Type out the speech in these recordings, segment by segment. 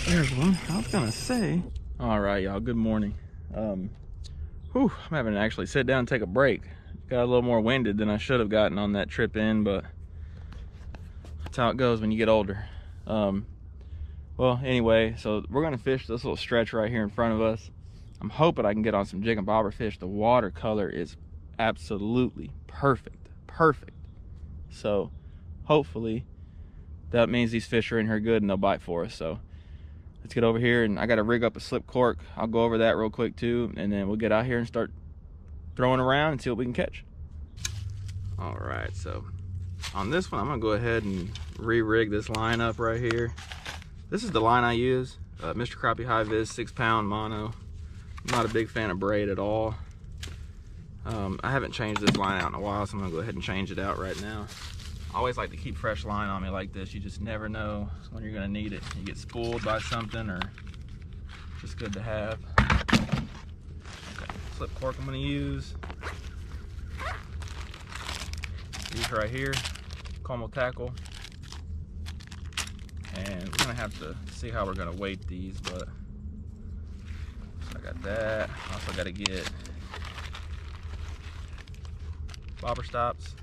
There's one. I was gonna say. All right, y'all. Good morning. I'm having to actually sit down and take a break. Got a little more winded than I should have gotten on that trip in, but that's how it goes when you get older. Well, anyway, so we're gonna fish this little stretch right here in front of us. I'm hoping I can get on some jig and bobber fish. The watercolor is absolutely perfect. So hopefully that means these fish are in here good and they'll bite for us. So let's get over here, and I got to rig up a slip cork. I'll go over that real quick too, and then we'll get out here and start throwing around and see what we can catch. All right, so on this one, I'm gonna go ahead and re-rig this line up right here. This is the line I use, Mr. Crappie High Vis 6-pound mono. I'm not a big fan of braid at all. I haven't changed this line out in a while, so I'm gonna go ahead and change it out right now. I always like to keep fresh line on me like this. You just never know when you're gonna need it. You get spooled by something, or just good to have. Okay, slip cork I'm gonna use. These right here, Como tackle. And we're gonna have to see how we're gonna weight these, but I got that. Also gotta get bobber stops.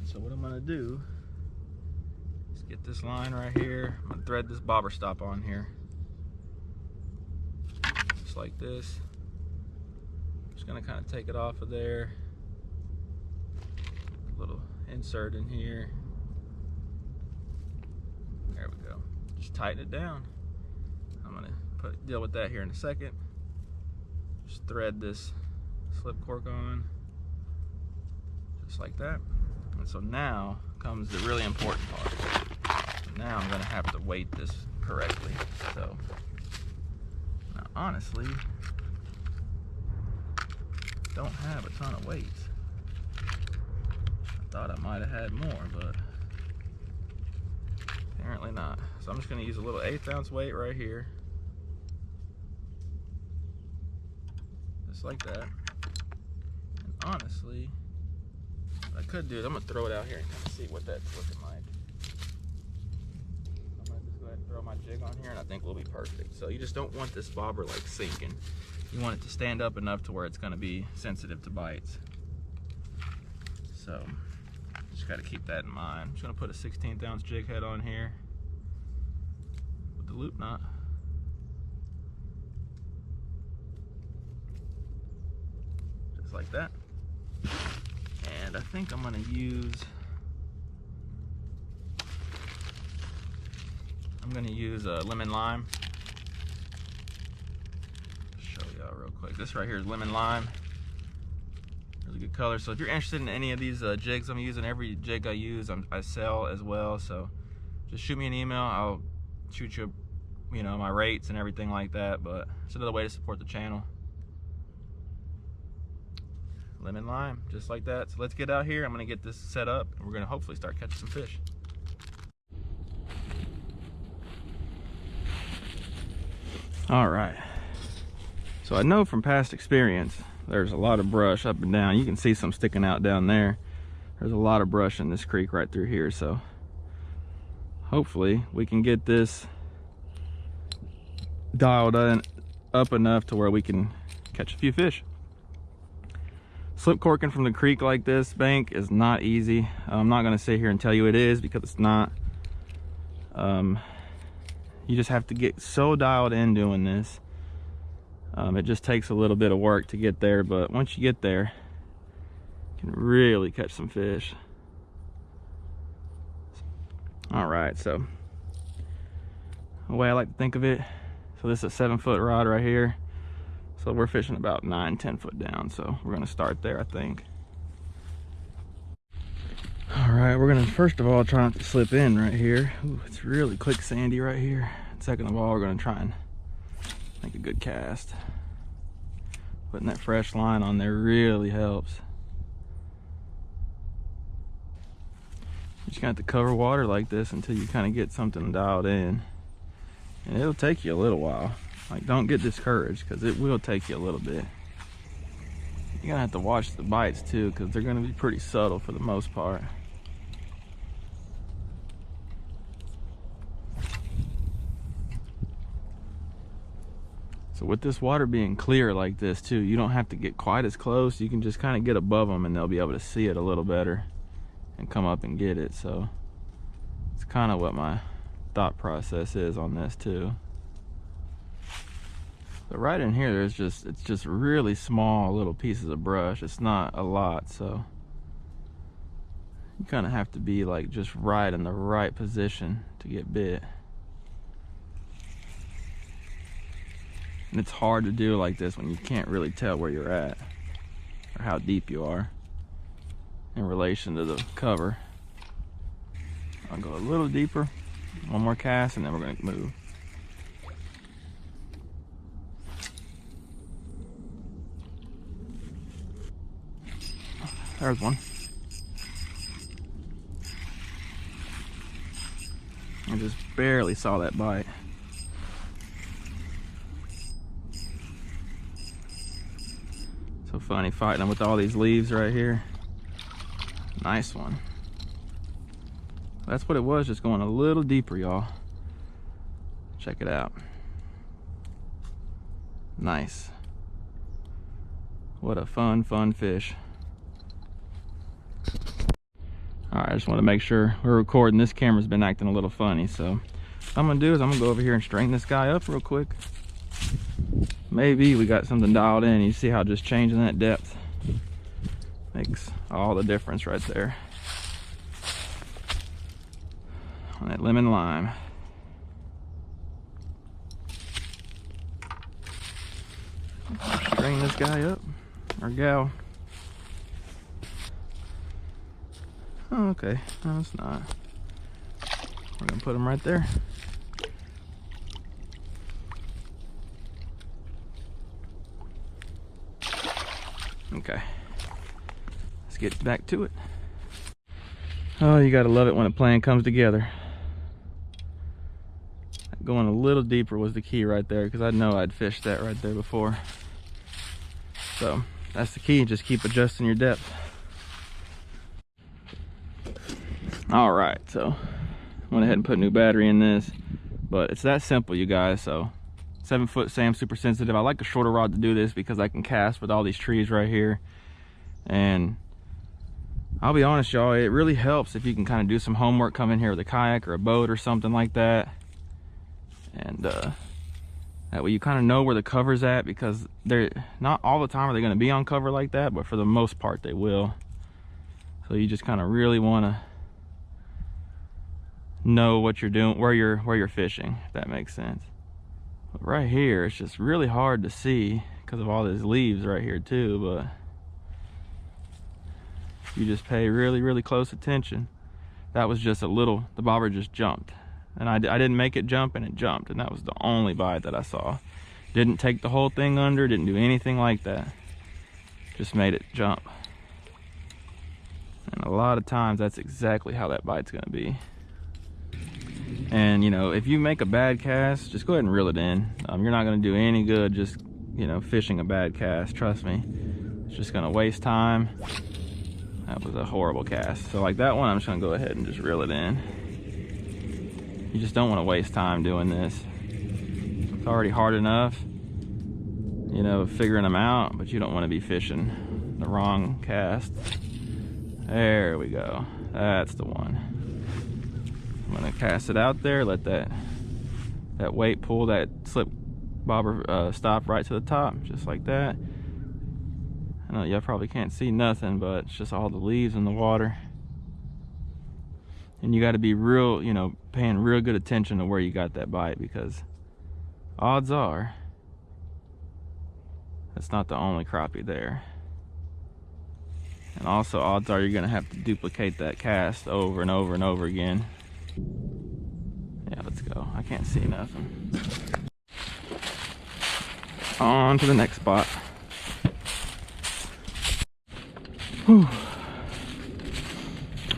So what I'm gonna do is get this line right here. I'm gonna thread this bobber stop on here, just like this. Just gonna kind of take it off of there. A little insert in here. There we go. Just tighten it down. I'm gonna deal with that here in a second. Just thread this slip cork on, just like that. And so now comes the really important part. Now I'm gonna have to weight this correctly. So now honestly, don't have a ton of weights. I thought I might have had more, but apparently not. So I'm just gonna use a little 1/8 ounce weight right here. Just like that. And honestly, what I could do is I'm gonna throw it out here and kind of see what that's looking like. I'm gonna just go ahead and throw my jig on here, and I think we'll be perfect. So you just don't want this bobber like sinking. You want it to stand up enough to where it's gonna be sensitive to bites. So just gotta keep that in mind. I'm just gonna put a 1/16 ounce jig head on here with the loop knot. Just like that. And I think I'm gonna use lemon lime. Show y'all real quick. This right here is lemon lime. Really good color. So if you're interested in any of these jigs I'm using, every jig I use I sell as well. So just shoot me an email. I'll shoot you, my rates and everything like that. But it's another way to support the channel. Lemon lime, just like that. So let's get out here. I'm gonna get this set up, and we're gonna hopefully start catching some fish. All right. So I know from past experience, there's a lot of brush up and down. You can see some sticking out down there. There's a lot of brush in this creek right through here. So hopefully we can get this dialed up enough to where we can catch a few fish. Slip corking from the creek like this bank is not easy. I'm not going to sit here and tell you it is, because it's not. You just have to get so dialed in doing this. It just takes a little bit of work to get there, but once you get there, you can really catch some fish. All right, so the way I like to think of it, so this is a 7-foot rod right here. So we're fishing about 9-10 foot down, so we're gonna start there, I think. All right, we're gonna first of all try not to slip in right here. Ooh, it's really quicksandy right here. Second of all, we're gonna try and make a good cast. Putting that fresh line on there really helps. You just got to cover water like this until you kind of get something dialed in, and it'll take you a little while. Like, don't get discouraged, because it will take you a little bit. You're gonna have to watch the bites too, because they're gonna be pretty subtle for the most part. So with this water being clear like this too, you don't have to get quite as close. You can just kind of get above them and they'll be able to see it a little better and come up and get it. So it's kind of what my thought process is on this too. But right in here, it's just really small little pieces of brush. It's not a lot, so you kind of have to be like just right in the right position to get bit. And it's hard to do like this when you can't really tell where you're at or how deep you are in relation to the cover. I'll go a little deeper, one more cast, and then we're going to move. There's one. I just barely saw that bite. So funny fighting them with all these leaves right here. Nice one. That's what it was, just going a little deeper, y'all. Check it out. Nice. What a fun fish. Alright, I just want to make sure we're recording. This camera's been acting a little funny, so what I'm going to do is I'm going to go over here and straighten this guy up real quick. Maybe we got something dialed in. You see how just changing that depth makes all the difference right there on that lemon lime. Straighten this guy up, or gal. Oh, okay, no, it's not. We're gonna put him right there. Okay, let's get back to it. Oh, you gotta love it when a plan comes together. Going a little deeper was the key right there, because I know I'd fished that right there before. So that's the key, just keep adjusting your depth. All right, so I went ahead and put a new battery in this, but it's that simple, you guys. So 7-foot Sam super sensitive. I like a shorter rod to do this because I can cast with all these trees right here. And I'll be honest, y'all, it really helps if you can kind of do some homework, come in here with a kayak or a boat or something like that. And that way you kind of know where the cover's at, because they're not all the time are they going to be on cover like that, but for the most part they will. So you just kind of really want to know what you're doing, where you're fishing, if that makes sense. But right here, it's just really hard to see because of all these leaves right here too, but you just pay really close attention. That was just a little, the bobber just jumped. And I didn't make it jump, and it jumped, and that was the only bite that I saw. Didn't take the whole thing under, didn't do anything like that. Just made it jump. And a lot of times that's exactly how that bite's gonna be. And you know, if you make a bad cast, just go ahead and reel it in. You're not gonna do any good just, you know, fishing a bad cast, trust me. It's just gonna waste time. That was a horrible cast. So like that one, I'm just gonna go ahead and just reel it in. You just don't want to waste time doing this. It's already hard enough, you know, figuring them out, but you don't want to be fishing the wrong cast. There we go. That's the one. I'm going to cast it out there, let that weight pull that slip bobber stop right to the top, just like that. I know y'all probably can't see nothing, but it's just all the leaves in the water. And you got to be real, you know, paying real good attention to where you got that bite, because odds are that's not the only crappie there. And also odds are you're going to have to duplicate that cast over and over and over again. Yeah, let's go. I can't see nothing. On to the next spot. Whew.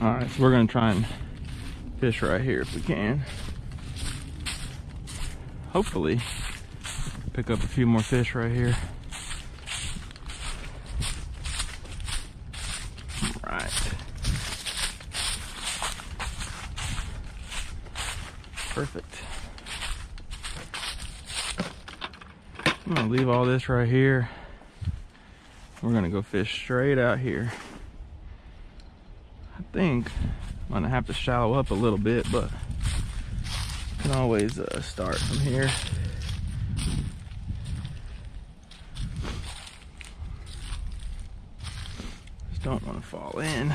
All right, so we're going to try and fish right here if we can. Hopefully pick up a few more fish right here. All right. Perfect. I'm gonna leave all this right here. We're gonna go fish straight out here. I think I'm gonna have to shallow up a little bit, but I can always start from here. Just don't want to fall in.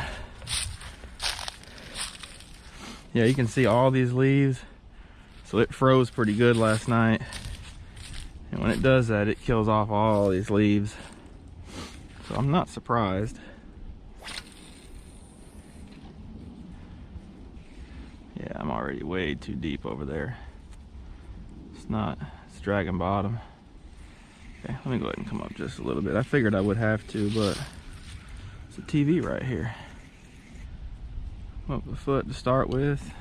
Yeah, you can see all these leaves. So it froze pretty good last night. And when it does that, it kills off all these leaves. So I'm not surprised. Yeah, I'm already way too deep over there. It's dragging bottom. Okay, let me go ahead and come up just a little bit. I figured I would have to, but it's a TV right here. Up the foot to start with.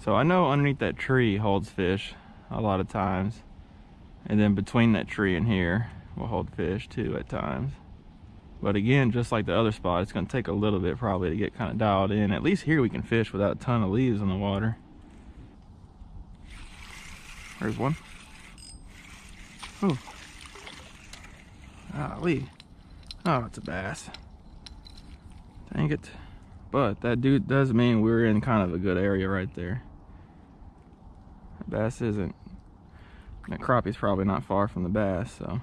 So I know underneath that tree holds fish a lot of times. And then between that tree and here will hold fish too at times. But again, just like the other spot, it's going to take a little bit probably to get kind of dialed in. At least here we can fish without a ton of leaves in the water. There's one. Ooh. Golly. Oh, it's a bass. Dang it. But that dude does mean we're in kind of a good area right there. That bass isn't. That crappie's probably not far from the bass, so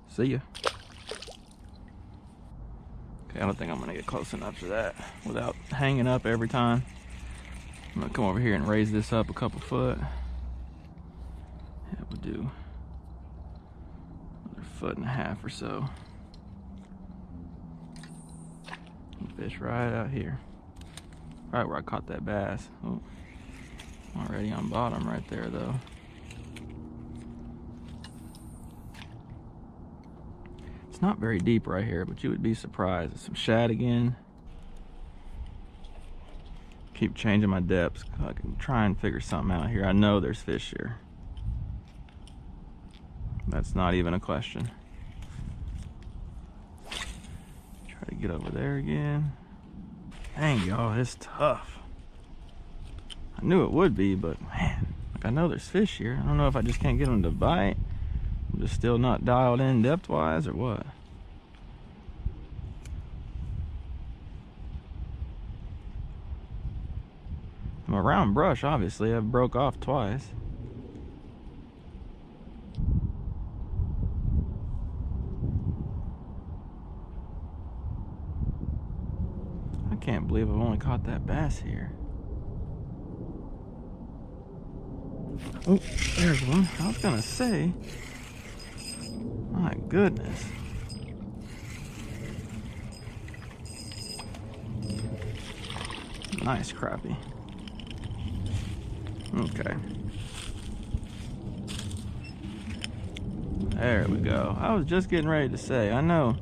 see ya. Okay, I don't think I'm gonna get close enough to that without hanging up every time. I'm gonna come over here and raise this up a couple foot. Yeah, we'll do another 1.5 feet or so. Fish right out here. Right where I caught that bass. Oh, already on bottom right there though. It's not very deep right here, but you would be surprised. It's some shad again. Keep changing my depths. I can try and figure something out here. I know there's fish here. That's not even a question. Try to get over there again. Dang, y'all, it's tough. I knew it would be, but man, like I know there's fish here. I don't know if I just can't get them to bite. I'm just still not dialed in depth-wise or what. I'm around brush, obviously. I've broke off twice. I can't believe I've only caught that bass here. Oh, there's one. I was gonna say, my goodness. Nice crappie. Okay. There we go. I was just getting ready to say, I know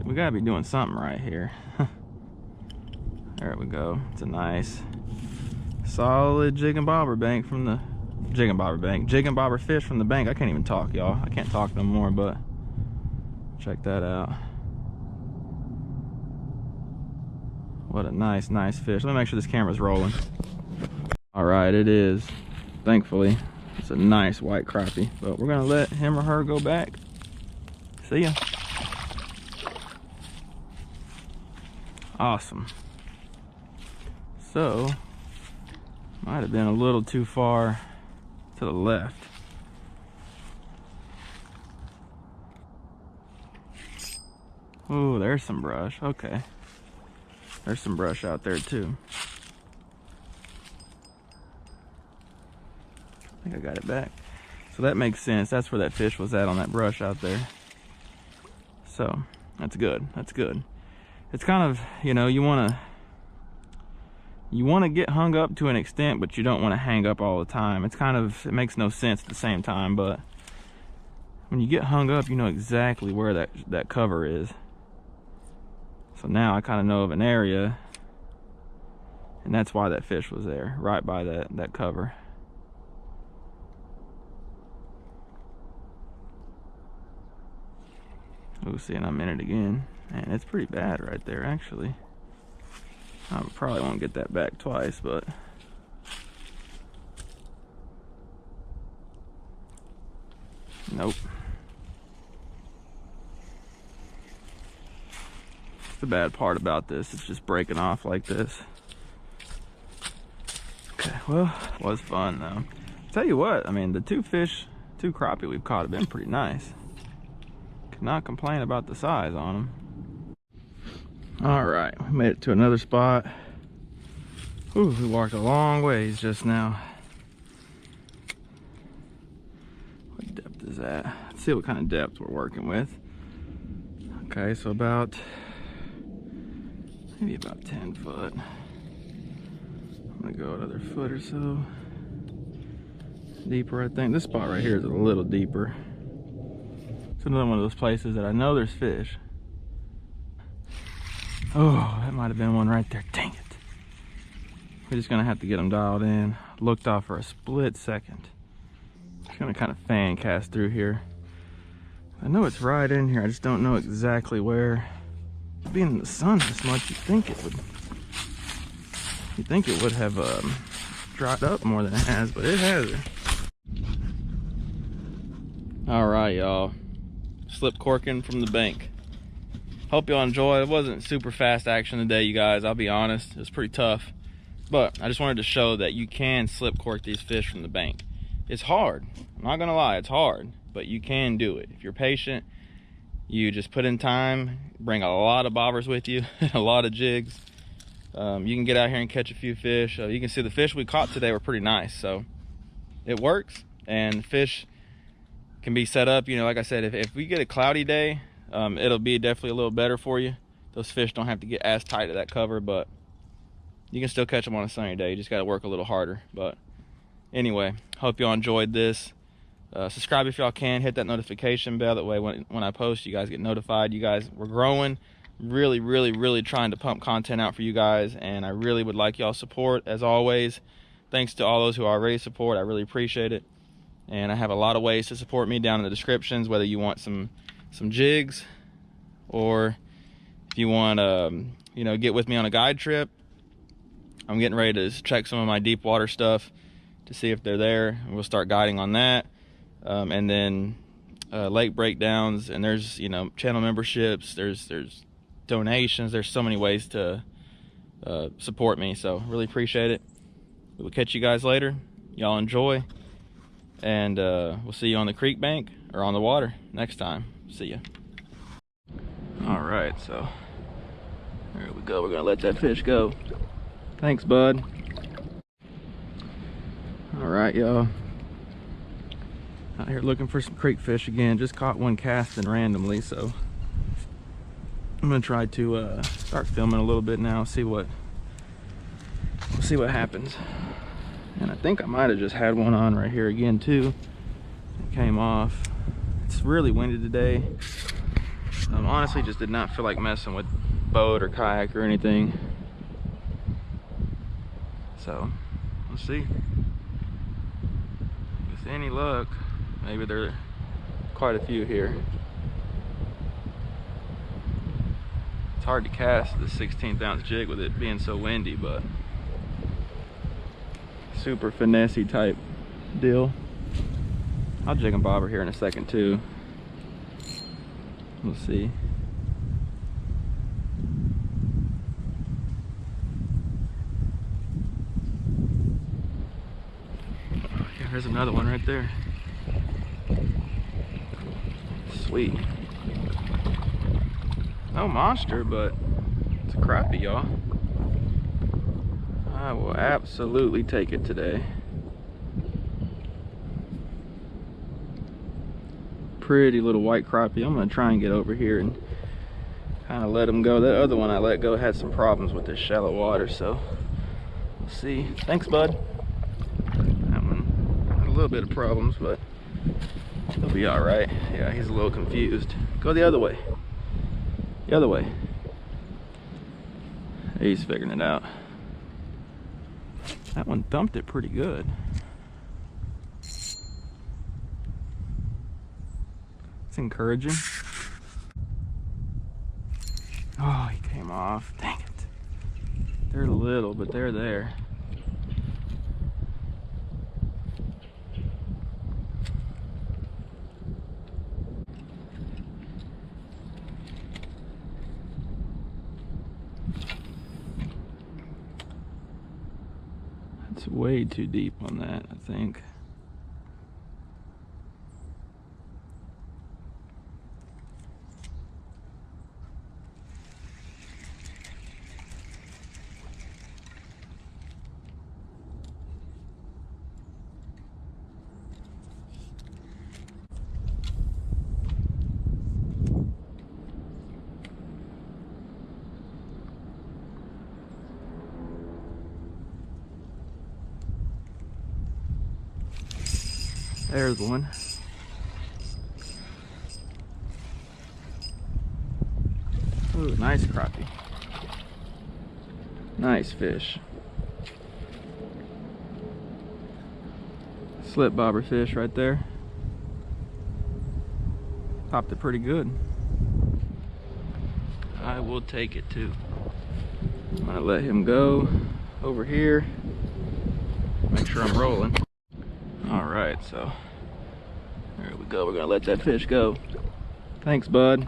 we gotta be doing something right here. There we go. It's a nice solid jig and bobber bank from the jig and bobber fish from the bank. I can't even talk, y'all. I can't talk no more, but check that out. What a nice fish. Let me make sure this camera's rolling. All right, it is. Thankfully, it's a nice white crappie, but we're gonna let him or her go back. See ya. Awesome. So, might have been a little too far to the left. Oh, there's some brush. Okay. There's some brush out there too. I think I got it back. So that makes sense. That's where that fish was at, on that brush out there. So, that's good. That's good. It's kind of, you know, you want to get hung up to an extent, but you don't want to hang up all the time. It's kind of, it makes no sense at the same time, but when you get hung up, you know exactly where that cover is. So now I kind of know of an area, and that's why that fish was there, right by that cover. Oh, see, and I'm in it again. Man, it's pretty bad right there, actually. I probably won't get that back twice, but Nope. The bad part about this, it's just breaking off like this. Okay, well, it was fun though. Tell you what, I mean, the two crappie we've caught have been pretty nice. Cannot complain about the size on them. All right, we made it to another spot. Ooh, we walked a long ways just now. What depth is that? Let's see what kind of depth we're working with. Okay, so maybe about 10 foot. I'm gonna go another foot or so deeper. I think this spot right here is a little deeper. It's another one of those places that I know there's fish. Oh, that might have been one right there. Dang it. We're just gonna have to get them dialed in. Looked off for a split second. Just gonna kind of fan cast through here. I know it's right in here. I just don't know exactly where. Being in the sun this much, you'd think it would have dried up more than it has, but it hasn't. All right, y'all. Slip corking from the bank. Hope y'all enjoy. It wasn't super fast action today, you guys. I'll be honest, it was pretty tough. But I just wanted to show that you can slip cork these fish from the bank. It's hard. I'm not gonna lie, it's hard, but you can do it if you're patient. You just put in time, bring a lot of bobbers with you, a lot of jigs. You can get out here and catch a few fish. You can see the fish we caught today were pretty nice, so it works. And fish can be set up, you know, like I said, if we get a cloudy day, it'll be definitely a little better for you. Those fish don't have to get as tight to that cover, but you can still catch them on a sunny day. You just got to work a little harder. But anyway, hope y'all enjoyed this. Subscribe if y'all can, hit that notification bell, that way when I post, you guys get notified. You guys, we're growing, really trying to pump content out for you guys, and I really would like y'all support as always. Thanks to all those who already support, I really appreciate it. And I have a lot of ways to support me down in the descriptions, whether you want some jigs, or if you want you know, get with me on a guide trip. I'm getting ready to check some of my deep water stuff to see if they're there, and we'll start guiding on that. And then lake breakdowns, and there's, you know, channel memberships, there's donations, there's so many ways to support me, so really appreciate it. We'll catch you guys later. Y'all enjoy, and we'll see you on the creek bank or on the water next time. See ya. All right, so there we go. We're gonna let that fish go. Thanks, bud. All right, y'all. Out here looking for some creek fish again. Just caught one casting randomly, so I'm gonna try to start filming a little bit now. We'll see what happens. And I think I might have just had one on right here again too. It came off. It's really windy today. Honestly, just did not feel like messing with boat or kayak or anything. So we'll see. With any luck, maybe there are quite a few here. It's hard to cast the 16th ounce jig with it being so windy, but super finessey type deal. I'll jig and bobber here in a second too. We'll see. Yeah, there's another one right there. Sweet. No monster, but it's a crappie, y'all. I will absolutely take it today. Pretty little white crappie. I'm gonna try and get over here and kind of let him go. That other one I let go had some problems with this shallow water, so we'll see. Thanks, bud. That one had a little bit of problems, but he'll be all right. Yeah, he's a little confused. Go the other way. The other way. He's figuring it out. That one thumped it pretty good. It's encouraging. Oh, he came off. Dang it. They're little, but they're there. It's way too deep on that, I think. There's one. Ooh, nice crappie. Nice fish. Slip bobber fish right there. Popped it pretty good. I will take it too. I'm gonna let him go over here. Make sure I'm rolling. All right, so there we go. We're gonna let that fish go. Thanks, bud.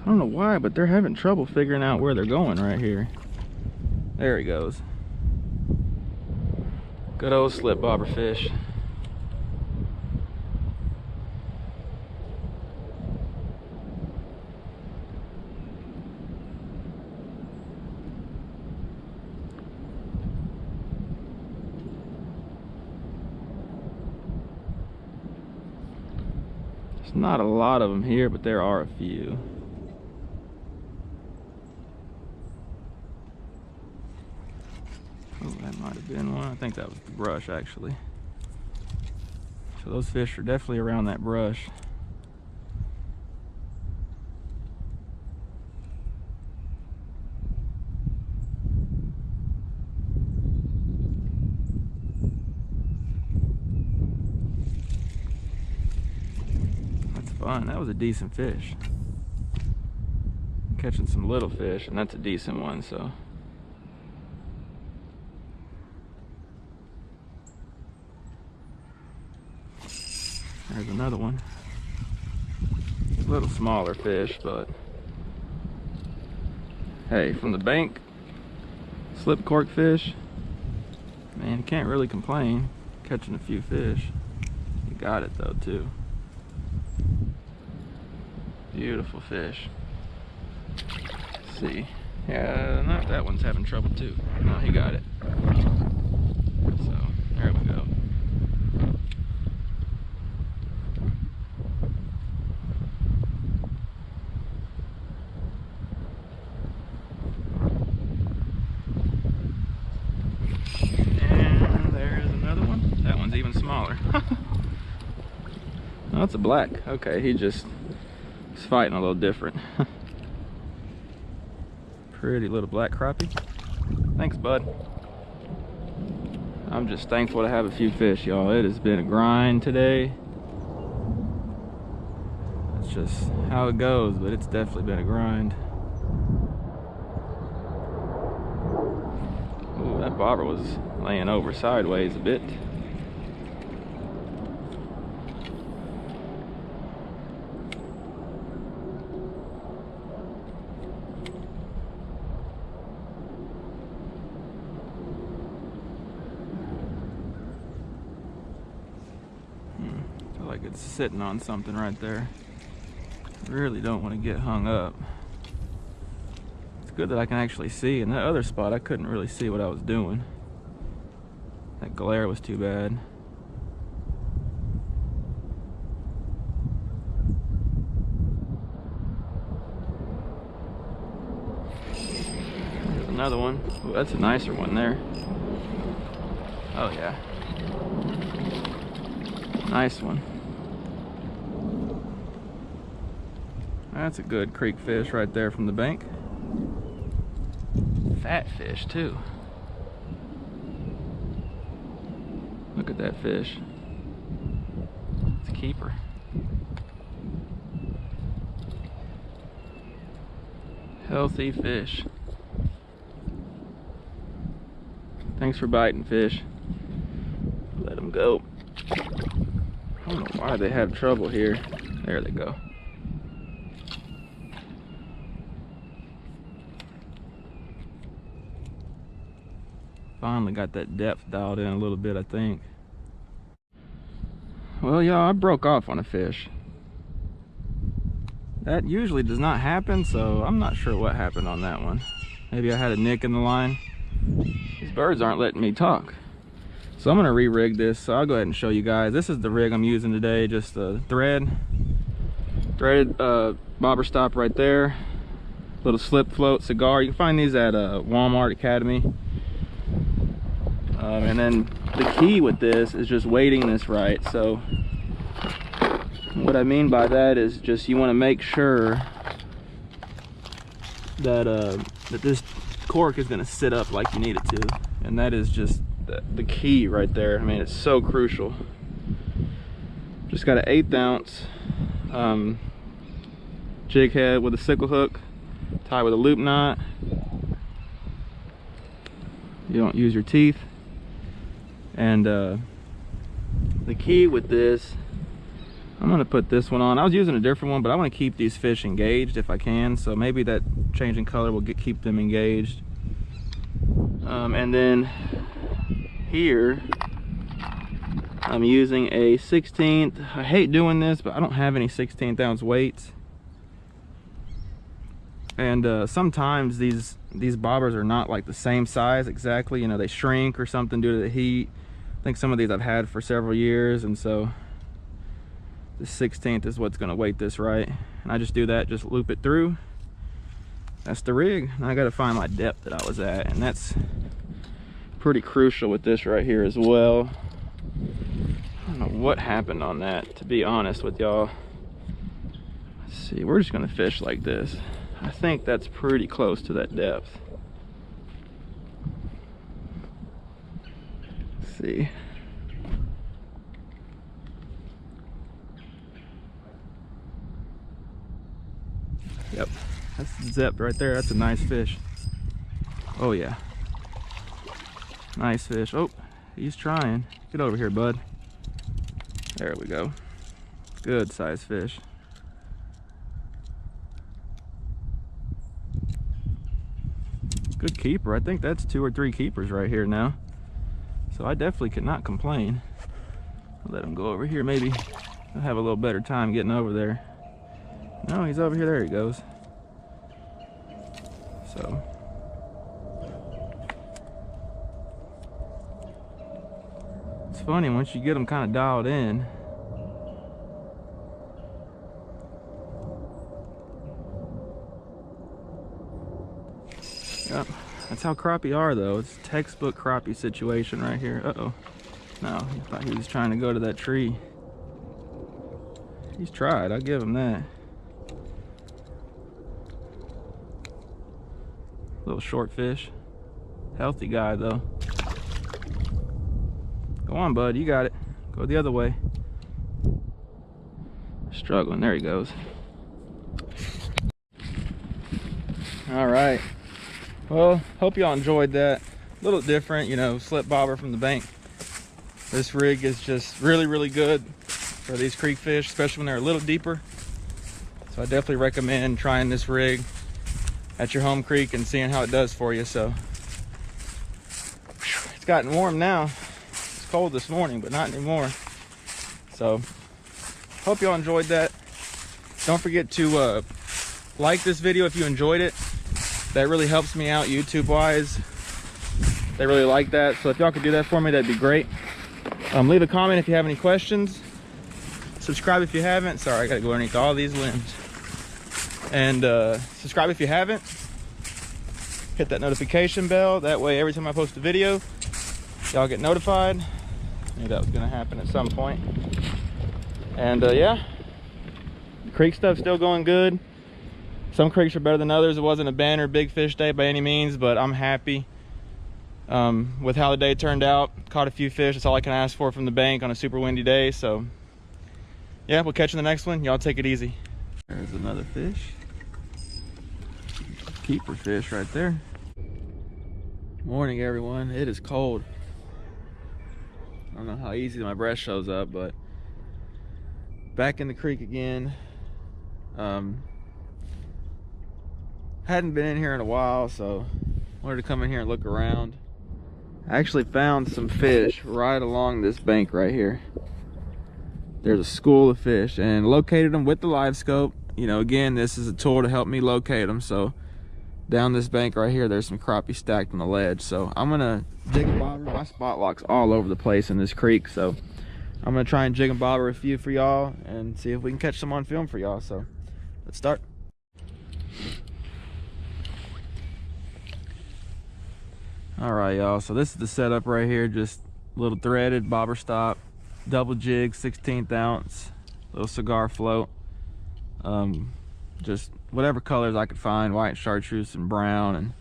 I don't know why, but they're having trouble figuring out where they're going right here. There he goes. Good old slip bobber fish. There's not a lot of them here, but there are a few. Oh, that might have been one. I think that was the brush, actually. So those fish are definitely around that brush. That's fun. That was a decent fish. I'm catching some little fish, and that's a decent one, so. There's another one. A little smaller fish, but hey, from the bank, slip cork fish, man, you can't really complain. Catching a few fish. You got it though, too. Beautiful fish. Let's see. Yeah, no, that one's having trouble too. No, he got it. So, there we go. Even smaller. Oh, that's a black. Okay, he's fighting a little different. Pretty little black crappie. Thanks, bud. I'm just thankful to have a few fish, y'all. It has been a grind today. That's just how it goes, but it's definitely been a grind. Ooh, that bobber was laying over sideways a bit. Like it's sitting on something right there. Really don't want to get hung up. It's good that I can actually see. In that other spot, I couldn't really see what I was doing. That glare was too bad. There's another one. Ooh, that's a nicer one there. Oh yeah. Nice one. That's a good creek fish right there from the bank. Fat fish too. Look at that fish. It's a keeper. Healthy fish. Thanks for biting, fish. Let them go. I don't know why they have trouble here. There they go. Finally got that depth dialed in a little bit, I think. Well, y'all, I broke off on a fish. That usually does not happen, so I'm not sure what happened on that one. Maybe I had a nick in the line. These birds aren't letting me talk. So I'm gonna re-rig this, so I'll go ahead and show you guys. This is the rig I'm using today, just a threaded bobber stop right there. Little slip float cigar. You can find these at Walmart Academy. And then the key with this is just weighting this right. So what I mean by that is just you want to make sure that that this cork is going to sit up like you need it to, and that is just the key right there. I mean, it's so crucial. Just got an 1/8 ounce jig head with a sickle hook, tied with a loop knot. You don't use your teeth. And the key with this, I'm gonna put this one on. I was using a different one, but I want to keep these fish engaged if I can, so maybe that changing color will keep them engaged. And then here I'm using a 16th. I hate doing this, but I don't have any 16th ounce weights. And sometimes these bobbers are not like the same size exactly, you know, they shrink or something due to the heat. I think some of these I've had for several years, and so the 16th is what's going to weight this right. And I just do that, just loop it through. That's the rig. Now I got to find my depth that I was at, and that's pretty crucial with this right here as well. I don't know what happened on that, to be honest with y'all. Let's see, we're just going to fish like this. I think that's pretty close to that depth. Let's see. Yep, that's the depth right there. That's a nice fish. Oh yeah, nice fish. Oh, he's trying. Get over here, bud. There we go. Good size fish. Good keeper. I think that's 2 or 3 keepers right here now, so I definitely could not complain. I'll let him go over here. Maybe I'll have a little better time getting over there. No, he's over here. There he goes. So it's funny once you get them kind of dialed in. Yep, that's how crappie are though. It's textbook crappie situation right here. Uh-oh. No, I thought he was trying to go to that tree. He's tried, I'll give him that. Little short fish. Healthy guy though. Go on, bud, you got it. Go the other way. Struggling, there he goes. All right. Well, hope y'all enjoyed that. A little different, you know, slip bobber from the bank. This rig is just really, really good for these creek fish, especially when they're a little deeper. So I definitely recommend trying this rig at your home creek and seeing how it does for you. So it's gotten warm now. It's cold this morning, but not anymore. So hope y'all enjoyed that. Don't forget to like this video if you enjoyed it. That really helps me out YouTube wise. They really like that, so if y'all could do that for me, that'd be great. Leave a comment if you have any questions. Subscribe if you haven't. Sorry, I gotta go underneath all these limbs. And subscribe if you haven't. Hit that notification bell. That way every time I post a video, y'all get notified. I knew that was gonna happen at some point. And yeah, the creek stuff's still going good. Some creeks are better than others. It wasn't a banner big fish day by any means, but I'm happy with how the day turned out. Caught a few fish. That's all I can ask for from the bank on a super windy day. So yeah, we'll catch you in the next one. Y'all take it easy. There's another fish. Keeper fish right there. Morning, everyone. It is cold. I don't know how easy my breath shows up, but back in the creek again. Hadn't been in here in a while, so wanted to come in here and look around. I actually found some fish right along this bank right here. There's a school of fish, and located them with the LiveScope. You know, again, this is a tool to help me locate them. So down this bank right here, there's some crappie stacked on the ledge. So I'm gonna jig and bobber. My spot lock's all over the place in this creek, so I'm gonna try and jig and bobber a few for y'all and see if we can catch some on film for y'all. So let's start. All right, y'all, so this is the setup right here. Just little threaded bobber stop, double jig, 16th ounce, little cigar float. Just whatever colors I could find, white, chartreuse, and brown, and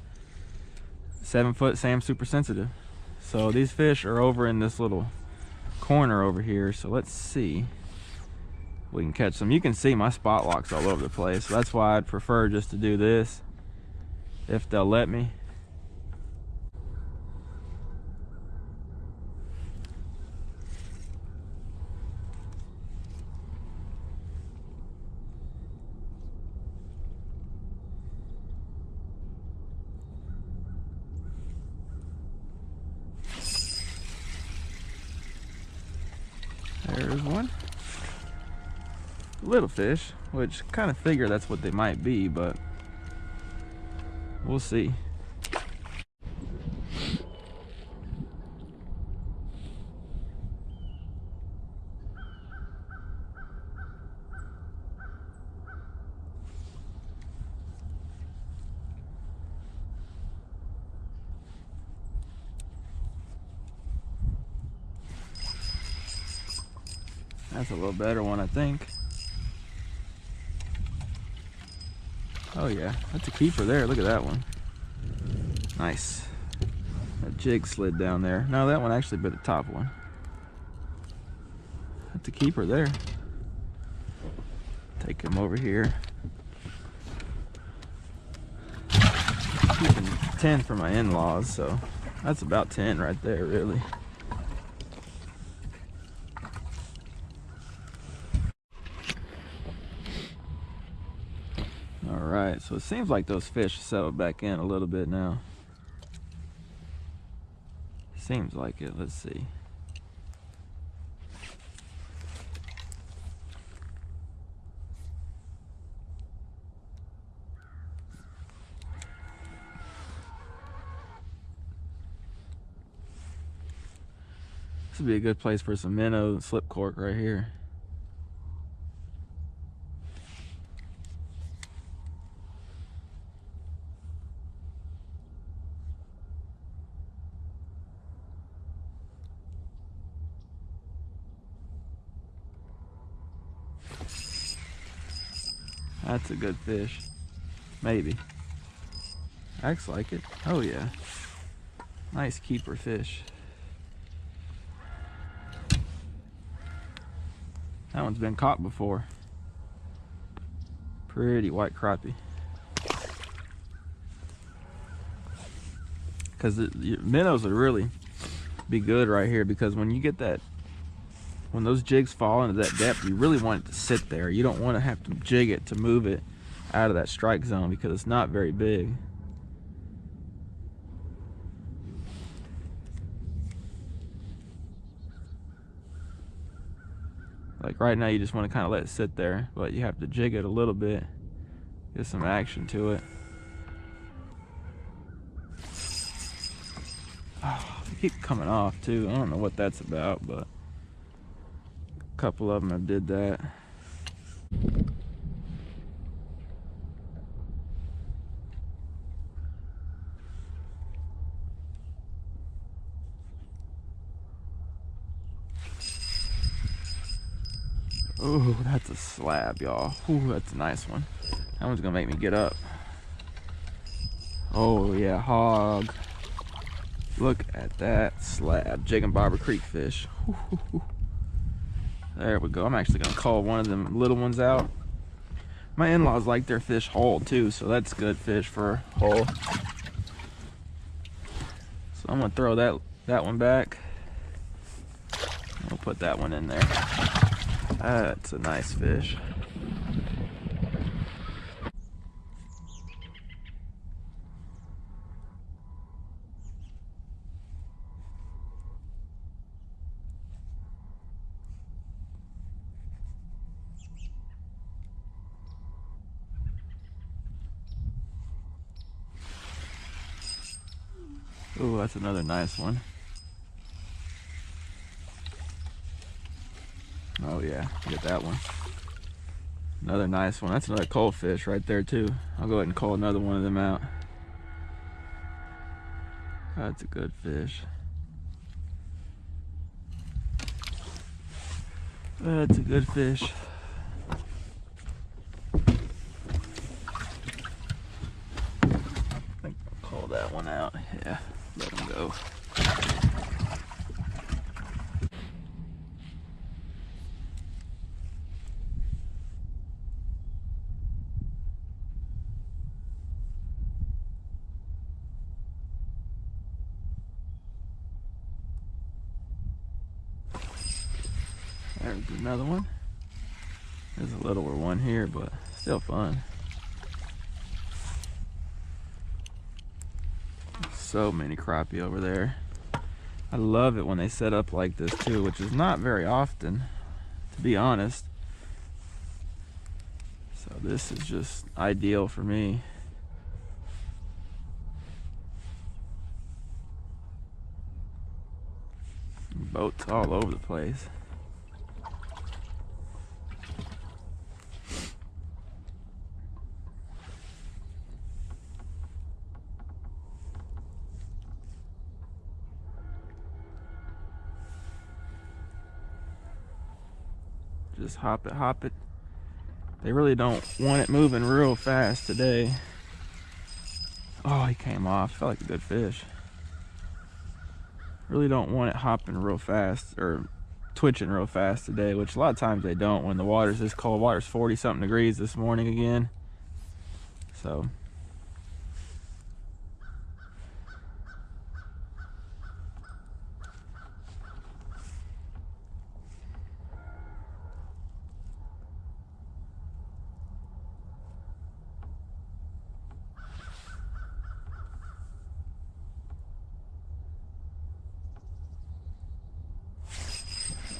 7-foot Sam super sensitive. So these fish are over in this little corner over here, so let's see if we can catch them. You can see my spot locks all over the place, so that's why I'd prefer just to do this if they'll let me. There's one. Little fish, which kind of figure that's what they might be, but we'll see. That's a little better one, I think. Oh yeah, that's a keeper there. Look at that one. Nice. That jig slid down there. No, that one actually bit a top one. That's a keeper there. Take him over here. Keeping 10 for my in-laws, so that's about 10 right there, really. Alright, so it seems like those fish settled back in a little bit now. Seems like it. Let's see. This would be a good place for some minnow and slip cork right here. That's a good fish. Maybe. Acts like it. Oh yeah. Nice keeper fish. That one's been caught before. Pretty white crappie. Because minnows would really be good right here, because when you get that, when those jigs fall into that depth, you really want it to sit there. You don't want to have to jig it to move it out of that strike zone, because it's not very big. Like right now, you just want to kind of let it sit there, but you have to jig it a little bit, get some action to it. Oh, they keep coming off too. I don't know what that's about, but a couple of them have did that. Ooh, that's a slab, y'all. Ooh, that's a nice one. That one's gonna make me get up. Oh yeah, hog. Look at that slab. Jig and bobber creek fish. Ooh. There we go. I'm actually gonna call one of them little ones out. My in-laws like their fish whole too, so that's good fish for whole. So I'm gonna throw that one back. We'll put that one in there. That's a nice fish. Ooh, that's another nice one. Oh yeah, get that one. Another nice one. That's another cold fish right there too. I'll go ahead and call another one of them out. That's a good fish. That's a good fish. I think I'll call that one out. Yeah, let him go. There's another one. There's a littler one here, but still fun. So many crappie over there. I love it when they set up like this too, which is not very often, to be honest. So this is just ideal for me. Boats all over the place. Just hop it, hop it. They really don't want it moving real fast today. Oh, he came off. Felt like a good fish. Really don't want it hopping real fast or twitching real fast today, which a lot of times they don't when the water's this cold. Water's 40 something degrees this morning again. So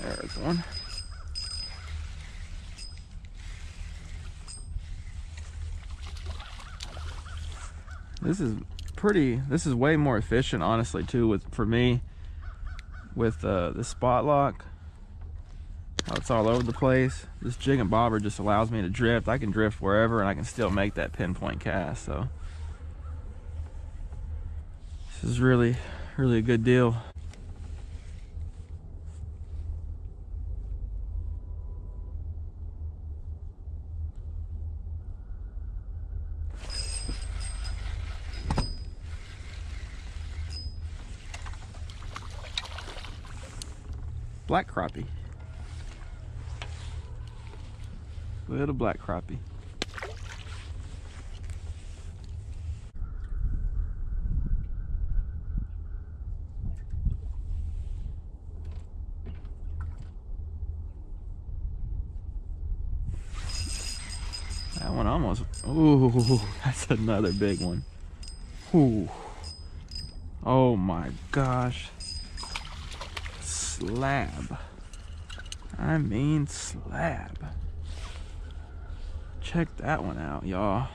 there's one. This is way more efficient, honestly, too, for me, with the spot lock. How it's all over the place. This jig and bobber just allows me to drift. I can drift wherever and I can still make that pinpoint cast. So this is really a good deal. Black crappie. Little black crappie. That one almost, ooh, that's another big one. Ooh. Oh my gosh. Slab. I mean slab. Check that one out, y'all.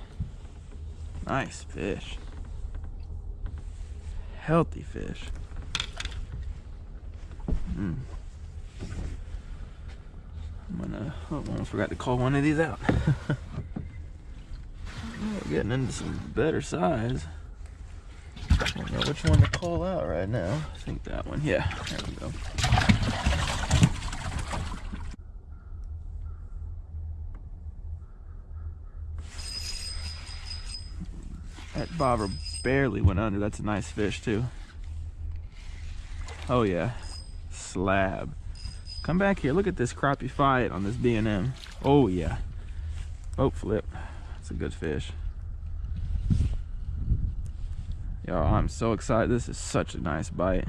Nice fish. Healthy fish. I'm gonna, almost forgot to call one of these out. We're getting into some better size. I don't know which one to call out right now. I think that one. Yeah, there we go. That bobber barely went under. That's a nice fish too. Oh yeah, slab. Come back here. Look at this crappie fight on this B&M. Oh yeah, boat flip. That's a good fish. Y'all, I'm so excited. This is such a nice bite.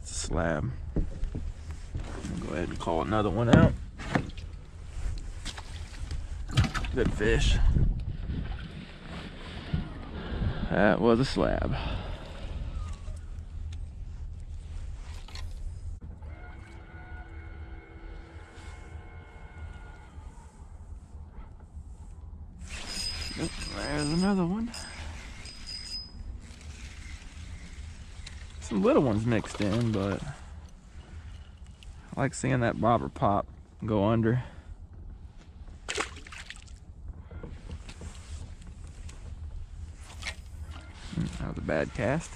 It's a slab. I'll go ahead and call another one out. Good fish. That was a slab. There's another one. some little ones mixed in, but I like seeing that bobber pop and go under. That was a bad cast.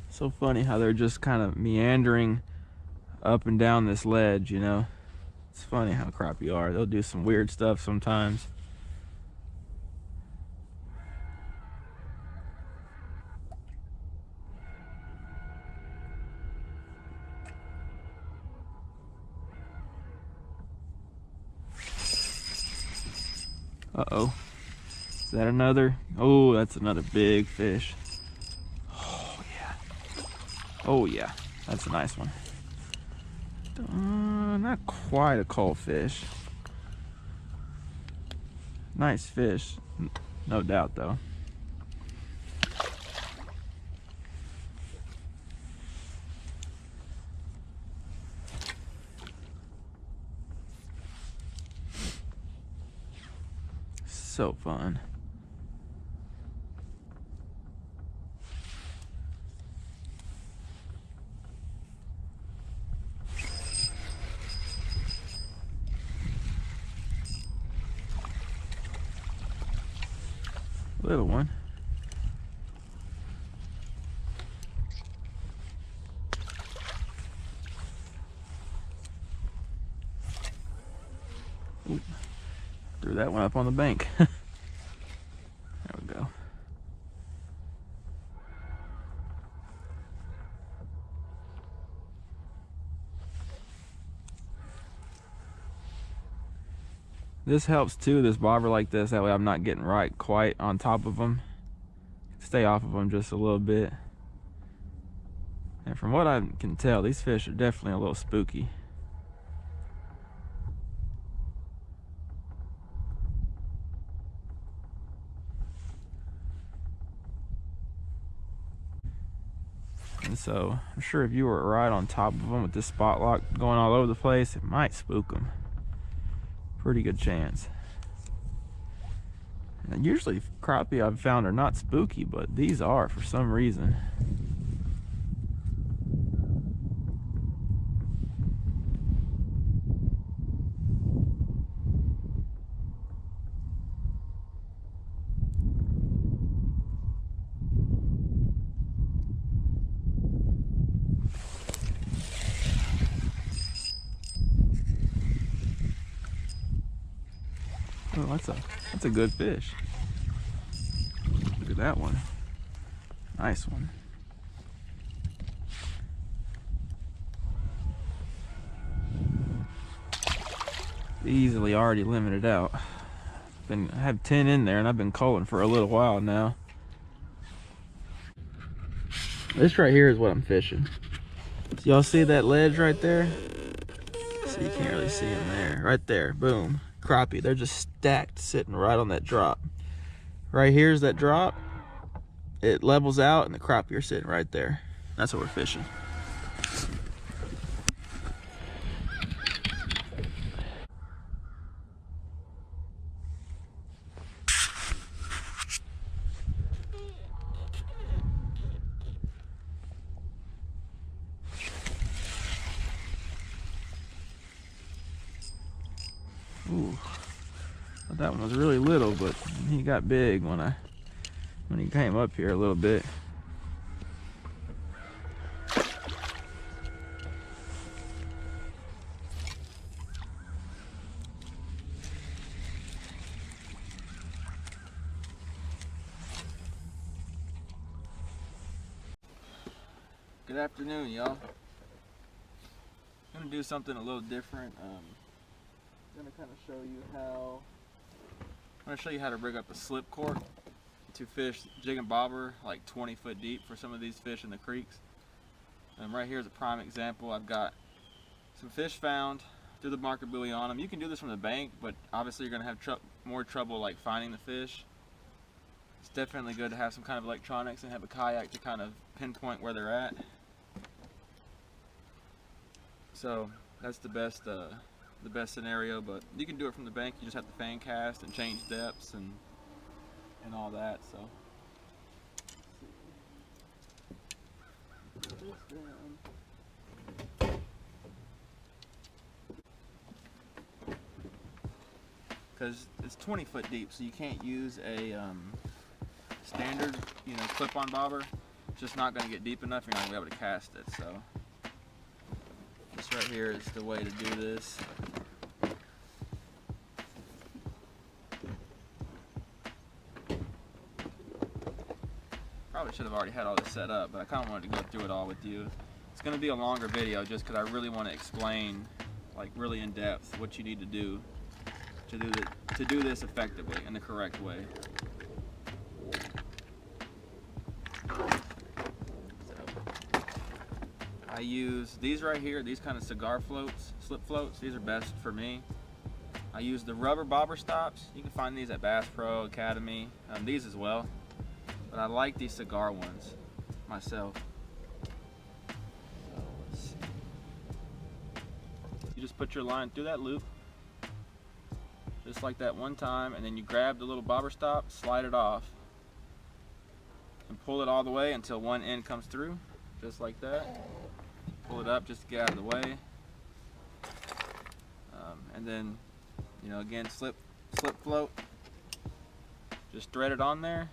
So funny how they're just kind of meandering up and down this ledge, you know. It's funny how crappie are. They'll do some weird stuff sometimes. Uh-oh. Is that another? Oh, that's another big fish. Oh, yeah. Oh, yeah. That's a nice one. Not quite a cold fish. Nice fish. No doubt, though. So fun. Little one. Ooh. Threw that one up on the bank. There we go. This helps too, this bobber like this, that way I'm not getting right quite on top of them. Stay off of them just a little bit. And from what I can tell, these fish are definitely a little spooky. And so, I'm sure if you were right on top of them with this spot lock going all over the place, it might spook them. Pretty good chance. And usually crappie I've found are not spooky, but these are for some reason. Oh, that's a good fish. Look at that one. Nice one. Easily already limited out. I have 10 in there and I've been calling for a little while now. This right here is what I'm fishing. So y'all see that ledge right there? So you can't really see them there. Right there, boom. Crappie, they're just stacked sitting right on that drop. Right here's that drop. It levels out and the crappie are sitting right there. That's what we're fishing. Ooh, that one was really little, but he got big when he came up here a little bit. Good afternoon, y'all. I'm gonna do something a little different. I'm gonna kind of show you how. I'm gonna show you how to rig up a slip cork to fish jig and bobber like 20 foot deep for some of these fish in the creeks. Right here is a prime example. I've got some fish found, threw the marker buoy on them. You can do this from the bank, but obviously you're gonna have more trouble like finding the fish. It's definitely good to have some kind of electronics and have a kayak to kind of pinpoint where they're at. So that's the best the best scenario, but you can do it from the bank. You just have to fan cast and change depths and all that. So because it's 20 foot deep, so you can't use a standard, clip-on bobber. It's just not going to get deep enough. You're not going to be able to cast it. So this right here is the way to do this. Probably should have already had all this set up, but I kind of wanted to go through it all with you. It's going to be a longer video just because I really want to explain, like, really in depth what you need to do this effectively in the correct way. So I use these right here, these kind of cigar floats, slip floats. These are best for me. I use the rubber bobber stops. You can find these at Bass Pro Academy, these as well. But I like these cigar ones myself. So let's see. You just put your line through that loop, just like that one time, and then you grab the little bobber stop, slide it off, and pull it all the way until one end comes through, just like that. Pull it up just to get out of the way, and then, again, slip float. Just thread it on there.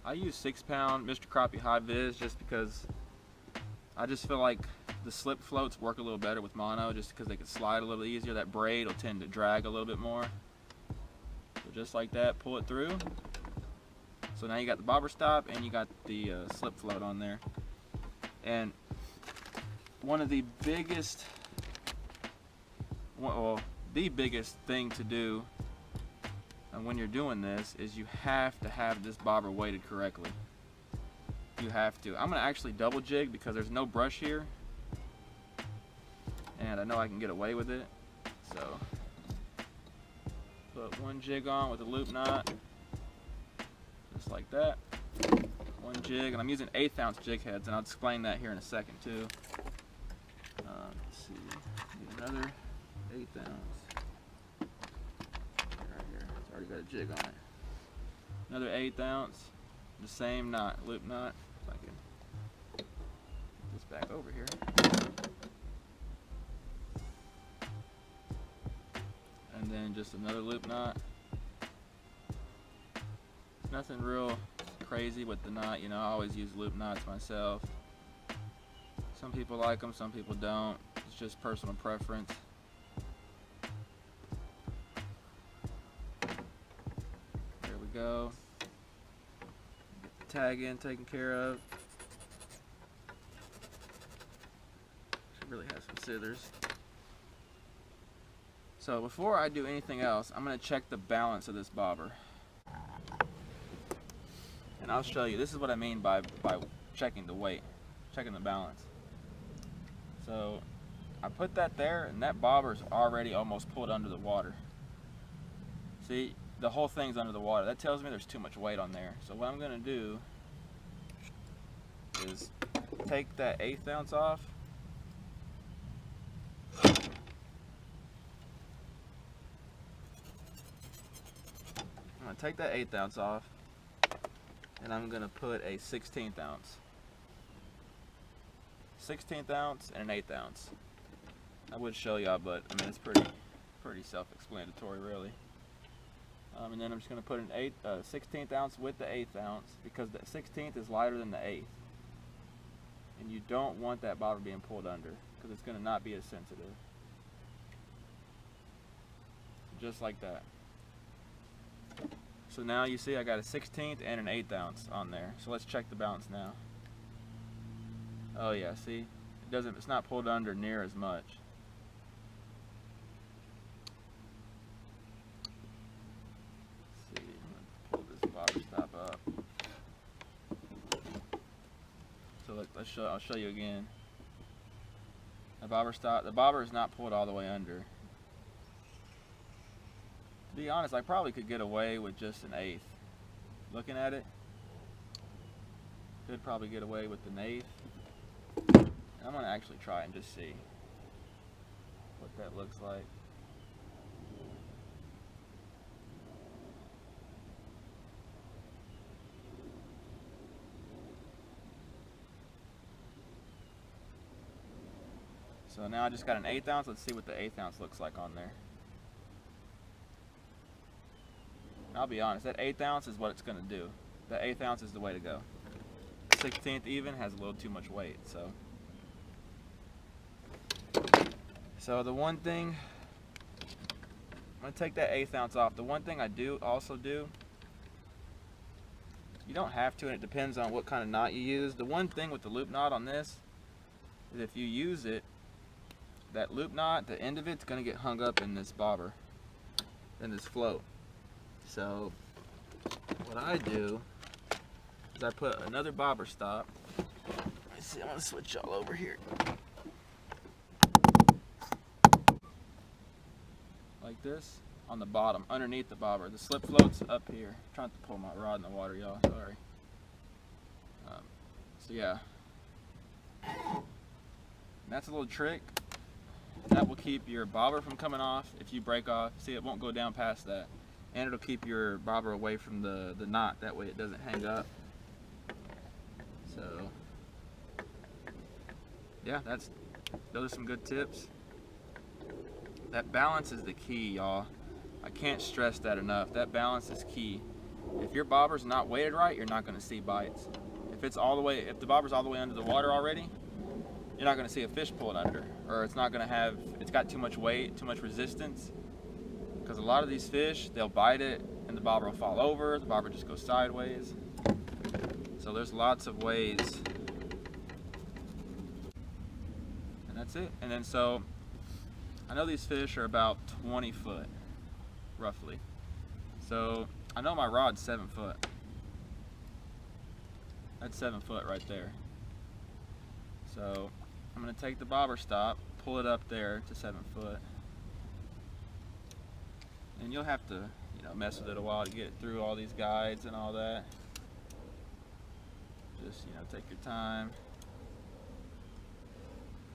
I use 6-pound Mr. Crappie High Vis just because I just feel like the slip floats work a little better with mono, just because they can slide a little easier. That braid will tend to drag a little bit more. So just like that, pull it through. So now you got the bobber stop and you got the slip float on there. And one of the biggest, the biggest thing to do when you're doing this is you have to have this bobber weighted correctly. You have to. I'm going to actually double jig because there's no brush here, and I know I can get away with it. So put one jig on with a loop knot, just like that. One jig, and I'm using 1/8 ounce jig heads, and I'll explain that here in a second too. Let's see, need another 1/8 ounce. Right here, it's already got a jig on it. Another 1/8 ounce, the same knot, loop knot. If I can get this back over here. And then just another loop knot. Nothing real crazy with the knot, I always use loop knots myself. Some people like them, some people don't. It's just personal preference. There we go. Get the tag in taken care of. Should really have some scissors. So before I do anything else, I'm going to check the balance of this bobber. And I'll show you. This is what I mean by checking the weight, checking the balance. So I put that there, and that bobber's already almost pulled under the water. See, the whole thing's under the water. That tells me there's too much weight on there. So what I'm going to do is take that 1/8 ounce off. I'm going to take that 1/8 ounce off, and I'm going to put a 1/16 ounce. 1/16 ounce and an 1/8 ounce. I would show y'all, but I mean it's pretty self-explanatory really. And then I'm just going to put an 1/16 ounce with the 1/8 ounce, because the 1/16 is lighter than the 1/8, and you don't want that bobber being pulled under because it's going to not be as sensitive. Just like that. So now you see I got a 1/16 and an 1/8 ounce on there. So let's check the balance now. Oh yeah, see, it's not pulled under near as much. Let's see, I'm gonna pull this bobber stop up. So I'll show you again. The bobber is not pulled all the way under. To be honest, I probably could get away with just an 1/8. Looking at it, could probably get away with an 1/8. I'm gonna actually try and just see. what that looks like. So now I just got an 1/8 ounce. Let's see what the 1/8 ounce looks like on there. I'll be honest, that 1/8 ounce is what it's going to do. The 1/8 ounce is the way to go. 16th even has a little too much weight, so. So the one thing, I'm going to take that 1/8 ounce off. The one thing I also do, you don't have to, and it depends on what kind of knot you use. The one thing with the loop knot on this is if you use it, that loop knot, the end of it's going to get hung up in this bobber, in this float. So what I do is I put another bobber stop. Let's see, I'm going to switch y'all over here. Like this, on the bottom, underneath the bobber. The slip float's up here. I'm trying to pull my rod in the water, y'all, sorry. So yeah, and that's a little trick. That will keep your bobber from coming off. If you break off, see, it won't go down past that. And it'll keep your bobber away from the knot. That way it doesn't hang up. So yeah, those are some good tips. That balance is the key, y'all. I can't stress that enough. That balance is key. If your bobber's not weighted right, you're not going to see bites. If the bobber's all the way under the water already, you're not going to see a fish pull it under, or it's got too much weight, too much resistance. Because a lot of these fish, they'll bite it and the bobber will fall over, the bobber just goes sideways. So there's lots of ways. And that's it. And then so, I know these fish are about 20 foot, roughly. So I know my rod's 7 foot. That's 7 foot right there. So I'm going to take the bobber stop, pull it up there to 7 foot. And you'll have to, you know, mess with it a while to get it through all these guides and all that. Just, you know, take your time.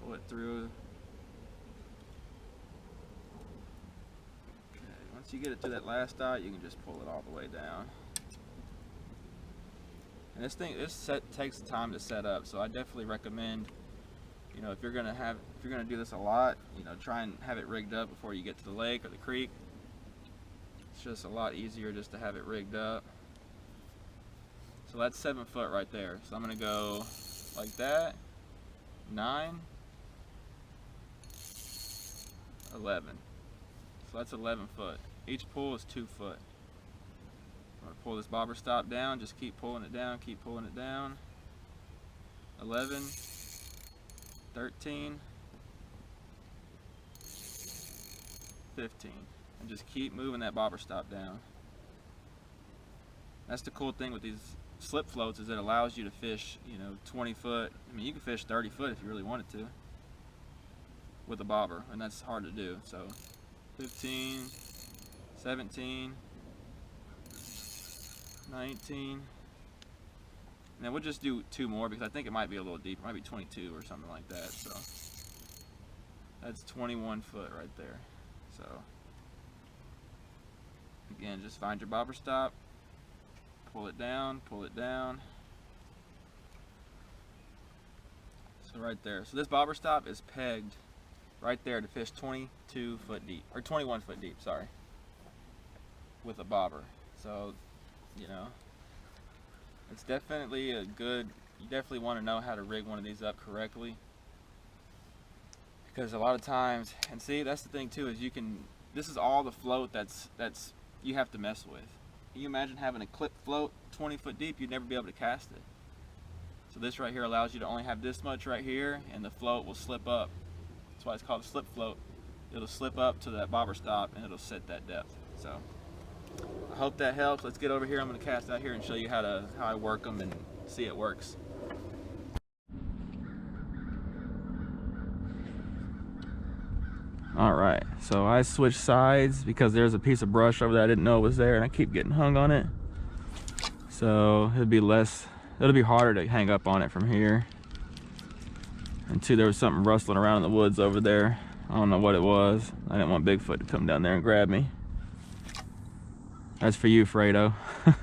Pull it through. Okay, once you get it to that last dot, you can just pull it all the way down. And this takes time to set up, so I definitely recommend, you know, if you're gonna do this a lot, you know, try and have it rigged up before you get to the lake or the creek. It's just a lot easier just to have it rigged up. So that's 7 foot right there. So I'm gonna go like that, 9, 11. So that's 11 foot. Each pull is 2 foot. I'm going to pull this bobber stop down, just keep pulling it down, keep pulling it down. 11, 13, 15. And just keep moving that bobber stop down. That's the cool thing with these slip floats, is it allows you to fish, you know, 20 foot. I mean, you can fish 30 foot if you really wanted to with a bobber, and that's hard to do. So 15, 17, 19, and then we'll just do 2 more because I think it might be a little deeper. It might be 22 or something like that. So that's 21 foot right there. So again, just find your bobber stop, pull it down, pull it down. So right there. So this bobber stop is pegged right there to fish 22 foot deep, or 21 foot deep, sorry, with a bobber. So, you know, it's definitely a good, you definitely want to know how to rig one of these up correctly, because a lot of times, and see, that's the thing too, is you can, this is all the float that's you have to mess with. Can you imagine having a clip float 20 foot deep? You'd never be able to cast it. So this right here allows you to only have this much right here, and the float will slip up. That's why it's called a slip float. It'll slip up to that bobber stop and it'll set that depth. So I hope that helps. Let's get over here. I'm going to cast out here and show you how I work them and see it works. All right, so I switched sides because there's a piece of brush over there I didn't know was there, and I keep getting hung on it. So it'll be harder to hang up on it from here. And two, there was something rustling around in the woods over there. I don't know what it was. I didn't want Bigfoot to come down there and grab me. That's for you, Fredo. That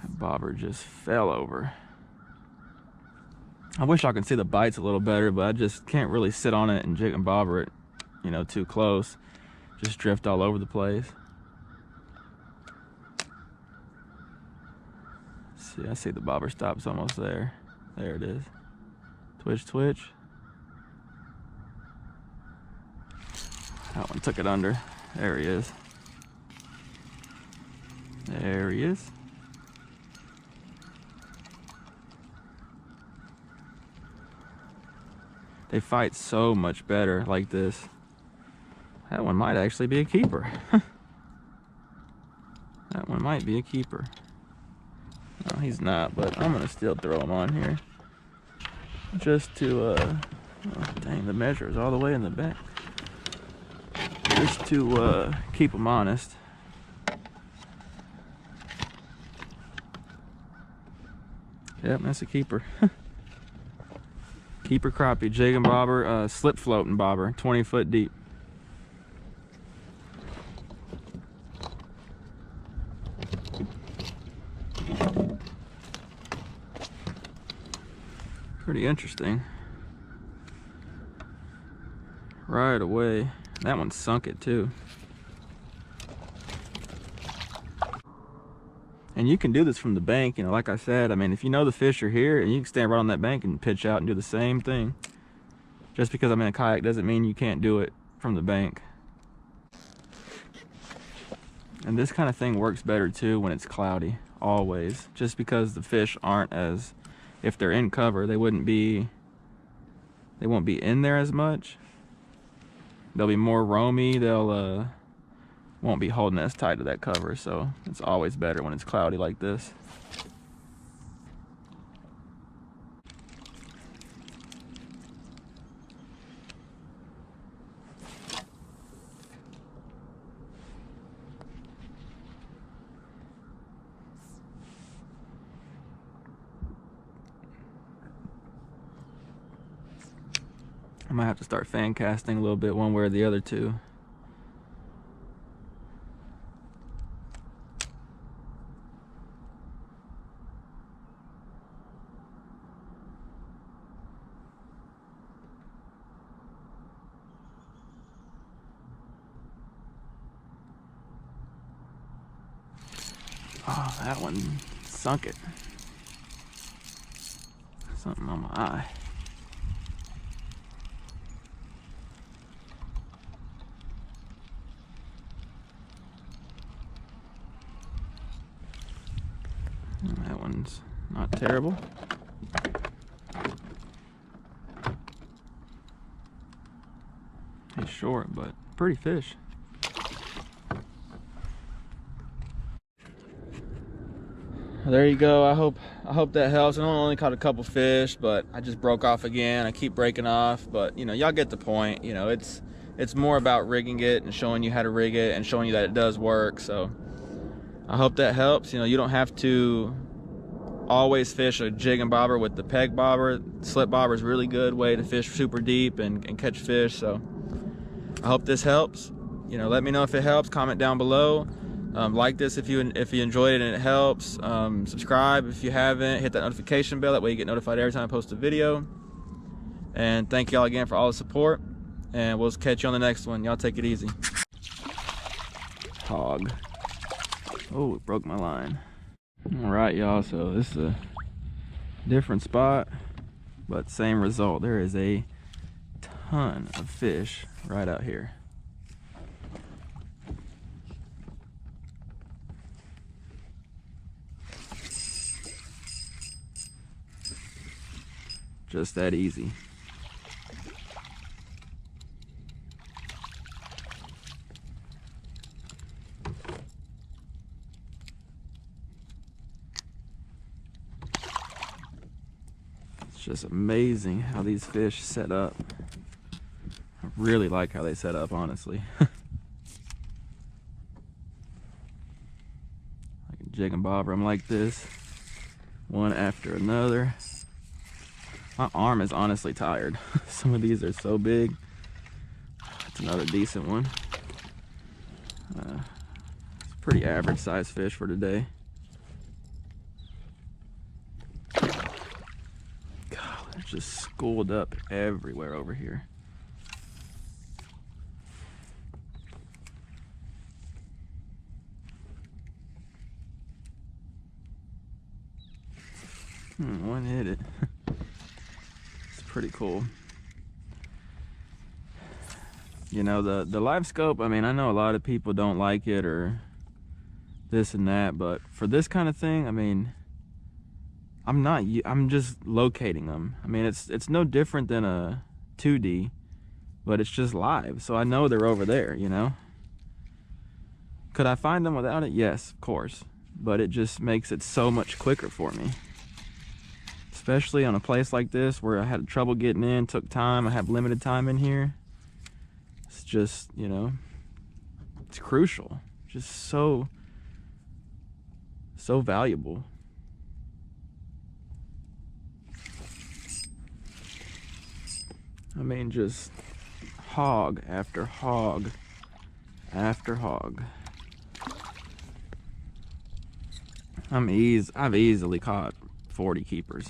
bobber just fell over. I wish I could see the bites a little better, but I just can't really sit on it and jig and bobber it, you know, too close. Just drift all over the place. See, I see the bobber stops almost there. There it is. Twitch, twitch. That one took it under. There he is. There he is. They fight so much better like this. That one might actually be a keeper. That one might be a keeper. No, he's not, but I'm gonna still throw him on here. Just to, oh, dang, the measure is all the way in the back. Just to keep him honest. Yep, that's a keeper. Keeper crappie, jig and bobber, slip floating bobber, 20 foot deep. Pretty interesting. Right away. That one sunk it too. And you can do this from the bank, you know, like I said. I mean, if you know the fish are here, and you can stand right on that bank and pitch out and do the same thing. Just because I'm in a kayak doesn't mean you can't do it from the bank. And this kind of thing works better too when it's cloudy, always. Just because the fish aren't as, if they're in cover, they won't be in there as much. They'll be more roamy, they'll won't be holding as tight to that cover, so it's always better when it's cloudy like this. I might have to start fan casting a little bit one way or the other too. Oh, that one sunk it. Something on my eye. That one's not terrible. He's short, but pretty fish. There you go. I hope that helps. I only caught a couple fish, but I just broke off again. I keep breaking off, but you know, y'all get the point. You know, it's more about rigging it and showing you how to rig it and showing you that it does work. So I hope that helps. You know, you don't have to always fish a jig and bobber with the peg bobber. Slip bobber is a really good way to fish super deep and catch fish. So I hope this helps. You know, let me know if it helps. Comment down below. Like this if you enjoyed it and it helps. Subscribe if you haven't. Hit that notification bell. That way you get notified every time I post a video. And thank y'all again for all the support. And we'll catch you on the next one. Y'all take it easy. Hog. Oh, it broke my line. All right, y'all. So this is a different spot, but same result. There is a ton of fish right out here. Just that easy. It's just amazing how these fish set up. I really like how they set up, honestly. I can jig and bobber them like this, one after another. My arm is honestly tired. Some of these are so big. That's another decent one. It's a pretty average size fish for today. God, it's just schooled up everywhere over here. One hit it. It's pretty cool. You know, the LiveScope, I mean, I know a lot of people don't like it or this and that, but for this kind of thing, I mean, I'm just locating them. I mean, it's no different than a 2D, but it's just live, so I know they're over there, you know? Could I find them without it? Yes, of course, but it just makes it so much quicker for me. Especially on a place like this where I had trouble getting in, took time, I have limited time in here. It's just, you know, it's crucial. Just so valuable. I mean, just hog after hog after hog. I've easily caught 40 keepers.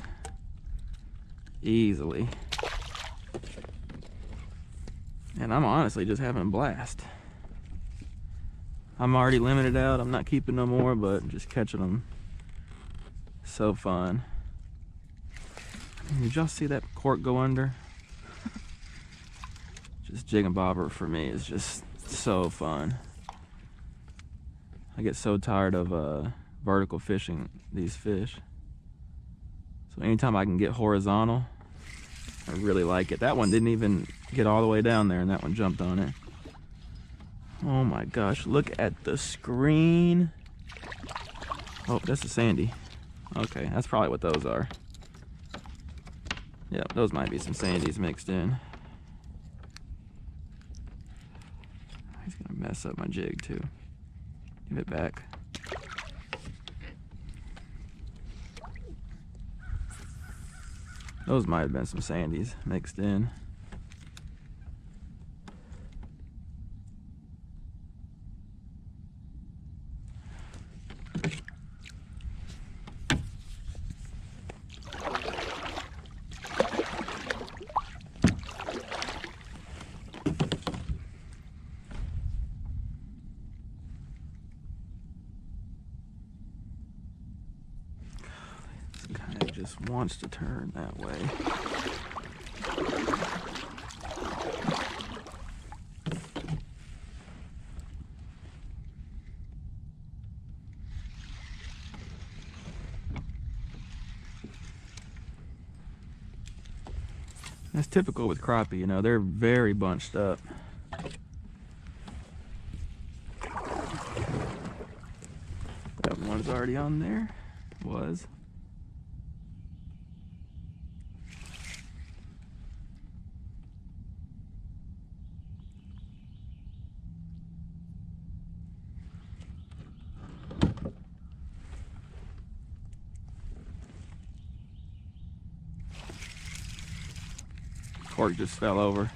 Easily. And I'm honestly just having a blast. I'm already limited out. I'm not keeping no more, but just catching them. So fun. Did y'all see that cork go under? Just jig and bobber for me is just so fun. I get so tired of vertical fishing these fish. So anytime I can get horizontal, I really like it. That one didn't even get all the way down there, and that one jumped on it. Oh my gosh, look at the screen. Oh, that's a sandy. Okay, that's probably what those are. Yeah, those might be some sandies mixed in. He's gonna mess up my jig too. Give it back. Those might have been some sandies mixed in. Just wants to turn that way. That's typical with crappie, you know, they're very bunched up. That one's already on there. Was. Cork just fell over.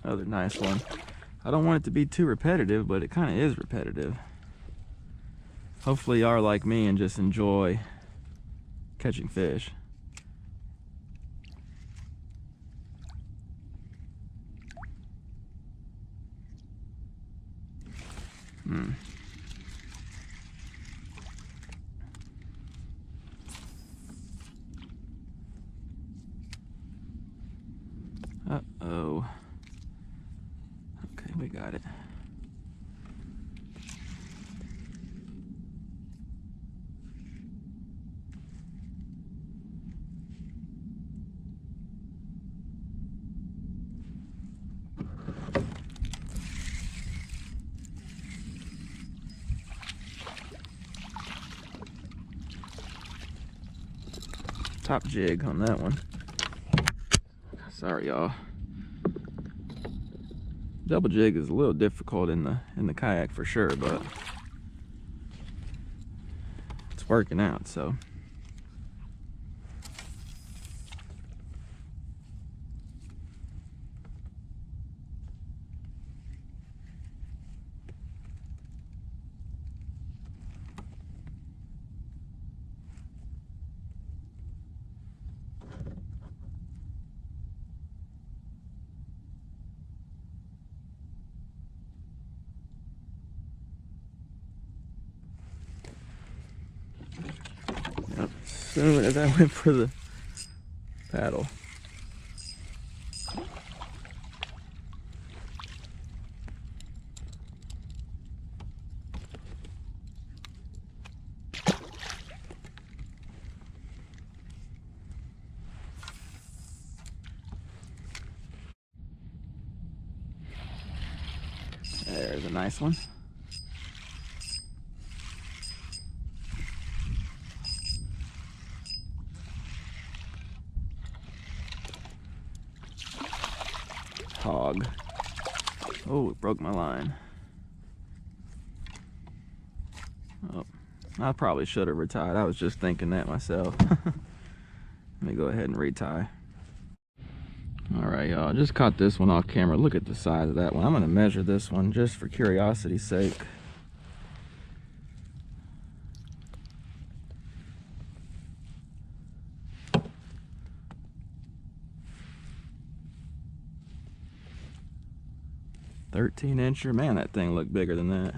Another nice one. I don't want it to be too repetitive, but it kind of is repetitive. Hopefully y'all are like me and just enjoy catching fish. got it. Top jig on that one. Sorry, y'all. Double jig is a little difficult in the kayak for sure, but it's working out, so. As soon as I went for the paddle. There's a nice one. Hog. Oh, it broke my line. Oh, I probably should have retied. I was just thinking that myself. Let me go ahead and retie. Alright, y'all, just caught this one off camera. Look at the size of that one. I'm going to measure this one just for curiosity's sake. "13 incher." Man, that thing looked bigger than that.